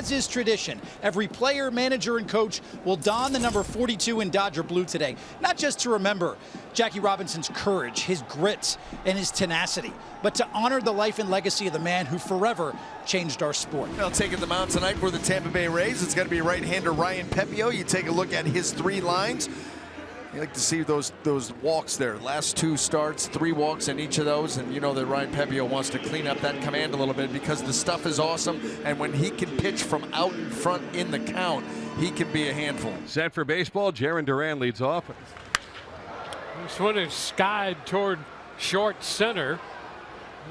as is tradition, every player, manager, and coach will don the number 42 in Dodger blue today, not just to remember Jackie Robinson's courage, his grit, and his tenacity, but to honor the life and legacy of the man who forever changed our sport. Well, taking the mound tonight for the Tampa Bay Rays, it's going to be right-hander Ryan Pepiot. You take a look at his 3 lines. You like to see those walks there. Last 2 starts, 3 walks in each of those, and you know that Ryan Pepiot wants to clean up that command a little bit because the stuff is awesome, and when he can pitch from out in front in the count, he can be a handful. Set for baseball, Jarren Duran leads off. This one is skied toward short center.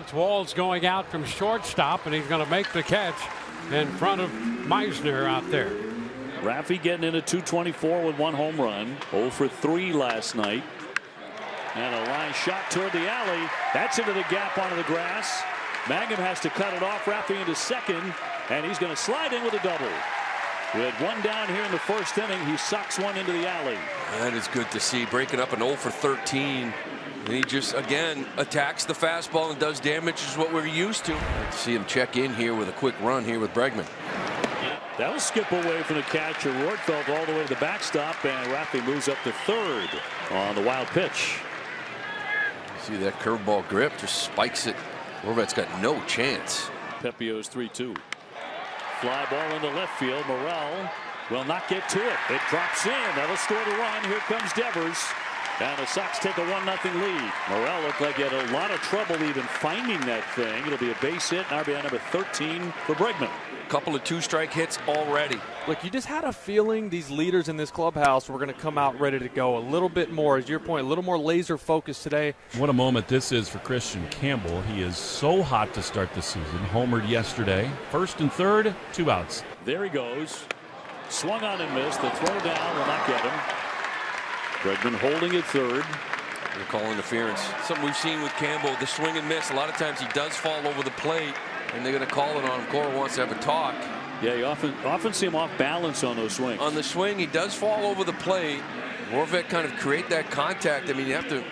This Wall's going out from shortstop, and he's going to make the catch in front of Meisner out there. Raffy getting into 224 with 1 home run. 0 for 3 last night. And a line shot toward the alley. That's into the gap onto the grass. Mangum has to cut it off. Raffy into second, and he's going to slide in with a double. With 1 down here in the first inning, he sucks one into the alley. That is good to see. Breaking up an 0 for 13. And he just, again, attacks the fastball and does damage, is what we're used to. Let's see him check in here with a quick run here with Bregman. That'll skip away from the catcher. Rortfeld all the way to the backstop, and Raffy moves up to third on the wild pitch. See that curveball grip, just spikes it. Horvat's got no chance. Pepiot's 3-2. Fly ball into left field. Morel will not get to it. It drops in. That'll score the run. Here comes Devers. And the Sox take a 1-0 lead. Morel looked like he had a lot of trouble even finding that thing. It'll be a base hit. RBI number 13 for Bregman. Couple of 2-strike hits already. Look, you just had a feeling these leaders in this clubhouse were going to come out ready to go a little bit more, as your point, a little more laser focused today. What a moment this is for Christian Campbell. He is so hot to start the season. Homered yesterday. 1st and 3rd, 2 outs. There he goes. Swung on and missed. The throw down will not get him. Bregman holding at third. They're calling interference. Something we've seen with Campbell, the swing and miss. A lot of times he does fall over the plate, and they're going to call it on him. Cora wants to have a talk. Yeah, you often see him off balance on those swings. On the swing, he does fall over the plate. Horvat kind of create that contact. I mean, you have to,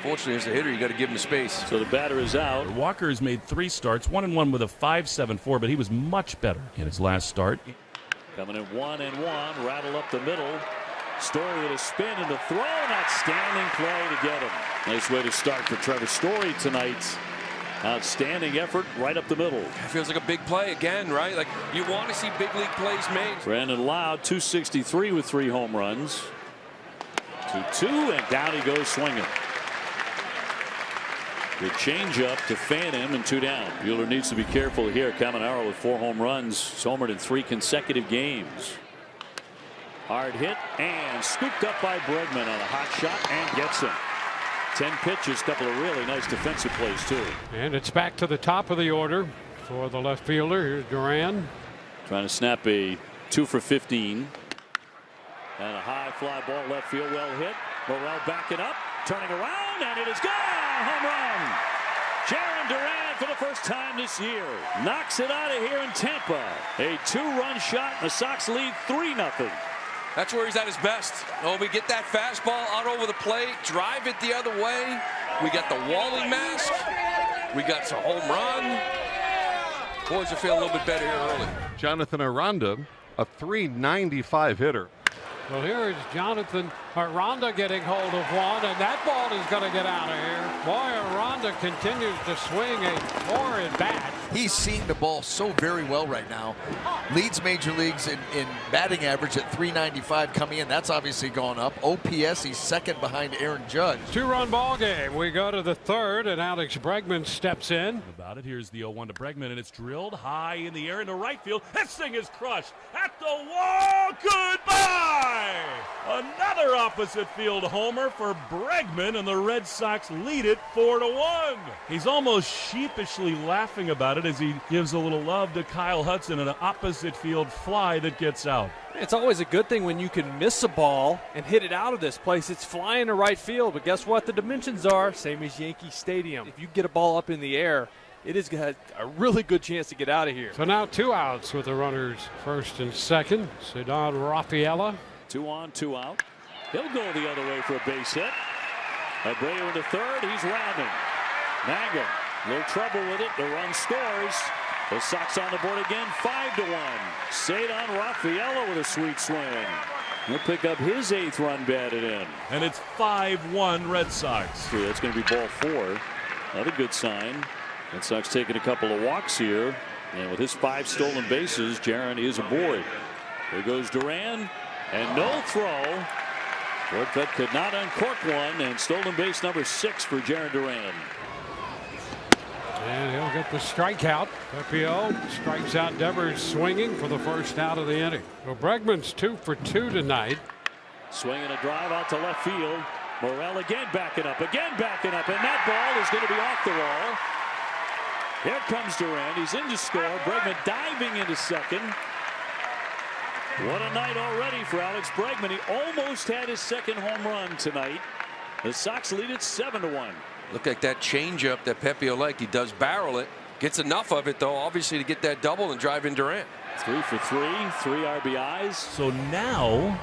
fortunately, as a hitter, you got to give him the space. So the batter is out. Walker has made 3 starts, 1-1 with a 5.74, but he was much better in his last start. Coming in 1-1, rattle up the middle. Story with a spin and the throw, and outstanding play to get him. Nice way to start for Trevor Story tonight. Outstanding effort right up the middle. It feels like a big play again, right? Like you want to see big league plays made. Brandon Loud, 263 with 3 home runs. 2-2, and down he goes swinging. The changeup to fan him, and 2 down. Buehler needs to be careful here. Caminero with 4 home runs. He's homered in 3 consecutive games. Hard hit and scooped up by Bregman on a hot shot and gets him. 10 pitches, couple of really nice defensive plays too. And it's back to the top of the order for the left fielder. Here's Duran. Trying to snap a 2 for 15. And a high fly ball left field, well hit. Morel backing up, turning around, and it is gone. Home run. Jarren Duran for the first time this year knocks it out of here in Tampa. A 2-run shot, and the Sox lead 3-0. That's where he's at his best. Oh, we get that fastball out over the plate, drive it the other way. We got the Wally mask. We got some home run. Boys are feeling a little bit better here early. Jonathan Aranda, a .395 hitter. Well, here is Jonathan Aranda getting hold of one, and that ball is going to get out of here. Boy, Aranda continues to swing a horrid bat. He's seeing the ball so very well right now. Leads major leagues in batting average at .395 coming in. That's obviously gone up. OPS, he's second behind Aaron Judge. 2-run ball game. We go to the 3rd, and Alex Bregman steps in. About it, here's the 0-1 to Bregman, and it's drilled high in the air into right field. This thing is crushed at the wall. Goodbye. Another opposite field homer for Bregman, and the Red Sox lead it 4-1. He's almost sheepishly laughing about it as he gives a little love to Kyle Hudson and an opposite field fly that gets out. It's always a good thing when you can miss a ball and hit it out of this place. It's flying to right field, but guess what? The dimensions are same as Yankee Stadium. If you get a ball up in the air, it has got a really good chance to get out of here. So now 2 outs with the runners 1st and 2nd. Cedar Rafaela. 2 on, 2 out. He'll go the other way for a base hit. Abreu into third. He's rounding. Mangum, a little trouble with it. The run scores. The Sox on the board again, 5-1. Cedar Rafaela with a sweet swing. He'll pick up his 8th run batted in. And it's 5-1 Red Sox. That's going to be ball 4. Another good sign. Red Sox taking a couple of walks here. And with his 5 stolen bases, Jaron is aboard. There goes Duran. And no throw. Woodford could not uncork one. And stolen base number 6 for Jaron Duran. And he'll get the strikeout. Pepio strikes out Devers swinging for the first out of the inning. Well, Bregman's 2 for 2 tonight. Swinging a drive out to left field. Morel again backing up, and that ball is going to be off the wall. Here comes Duran. He's in to score. Bregman diving into second. What a night already for Alex Bregman. He almost had his 2nd home run tonight. The Sox lead it 7-1. Look like that changeup that Pepio liked. He does barrel it. Gets enough of it, though, obviously, to get that double and drive in Durant. 3 for 3, 3 RBIs. So now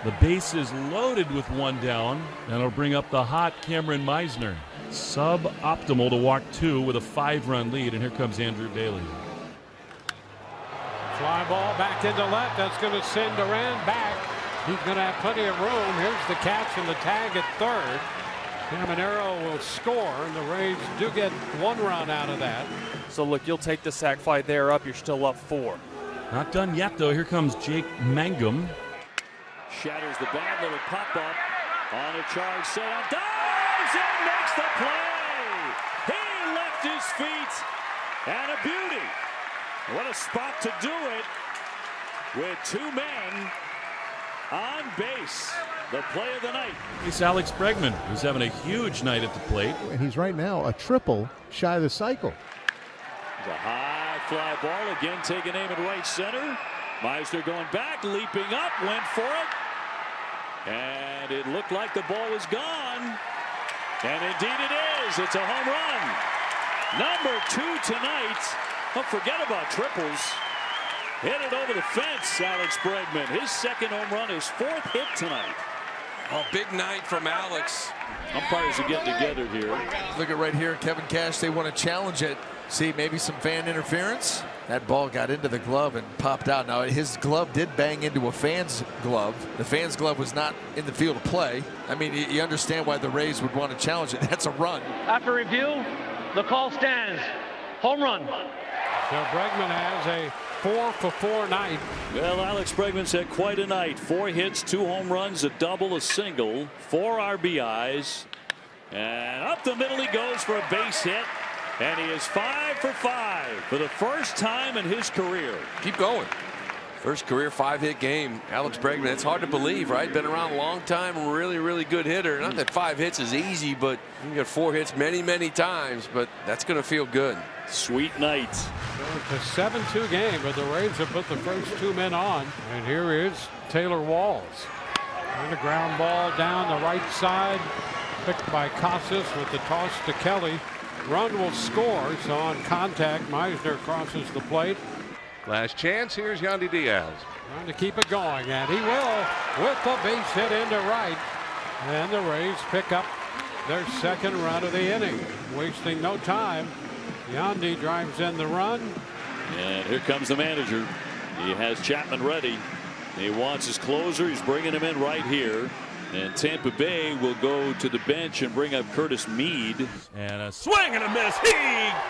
the base is loaded with 1 down, and it'll bring up the hot Cameron Meisner. Suboptimal to walk 2 with a 5-run lead, and here comes Andrew Bailey. Fly ball back into left. That's going to send Duran back. He's going to have plenty of room. Here's the catch and the tag at third. Caminero will score, and the Rays do get 1 run out of that. So look, you'll take the sac fly there up. You're still up 4. Not done yet, though. Here comes Jake Mangum. Shatters the bad little pop-up on a charge setup. Dives and makes the play. He left his feet. And a beauty. What a spot to do it with 2 men on base. The play of the night. It's Alex Bregman, who's having a huge night at the plate. And he's right now a triple shy of the cycle. It's a high fly ball, again taking aim at right center. Meisner going back, leaping up, went for it. And it looked like the ball was gone. And indeed it is. It's a home run. Number 2 tonight. Don't forget about triples. Hit it over the fence, Alex Bregman. His 2nd home run, his 4th hit tonight. Oh, big night from Alex. Umpires are getting together here. Look at right here, Kevin Cash. They want to challenge it. See, maybe some fan interference. That ball got into the glove and popped out. Now, his glove did bang into a fan's glove. The fan's glove was not in the field of play. I mean, you understand why the Rays would want to challenge it. That's a run. After review, the call stands. Home run. So Bregman has a 4 for 4 night. Well, Alex Bregman's had quite a night. 4 hits, 2 home runs, a double, a single, 4 RBIs. And up the middle he goes for a base hit. And he is 5 for 5 for the first time in his career. Keep going. First career 5-hit game. Alex Bregman, it's hard to believe, right? Been around a long time, really good hitter. Not that 5 hits is easy, but you got 4 hits many times, but that's going to feel good. Sweet night. It's a 7-2 game, but the Rays have put the first 2 men on. And here is Taylor Walls. And a ground ball down the right side. Picked by Casas with the toss to Kelly. Run will score, so on contact, Meisner crosses the plate. Last chance, here's Yandy Diaz. Trying to keep it going, and he will with the base hit into right. And the Rays pick up their 2nd run of the inning. Wasting no time. Yandy drives in the run. And here comes the manager. He has Chapman ready. He wants his closer. He's bringing him in right here. And Tampa Bay will go to the bench and bring up Curtis Mead. And a swing and a miss. He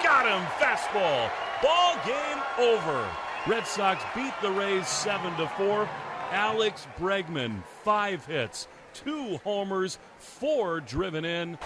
got him. Fastball. Ball game over. Red Sox beat the Rays 7-4. Alex Bregman, 5 hits, 2 homers, 4 driven in.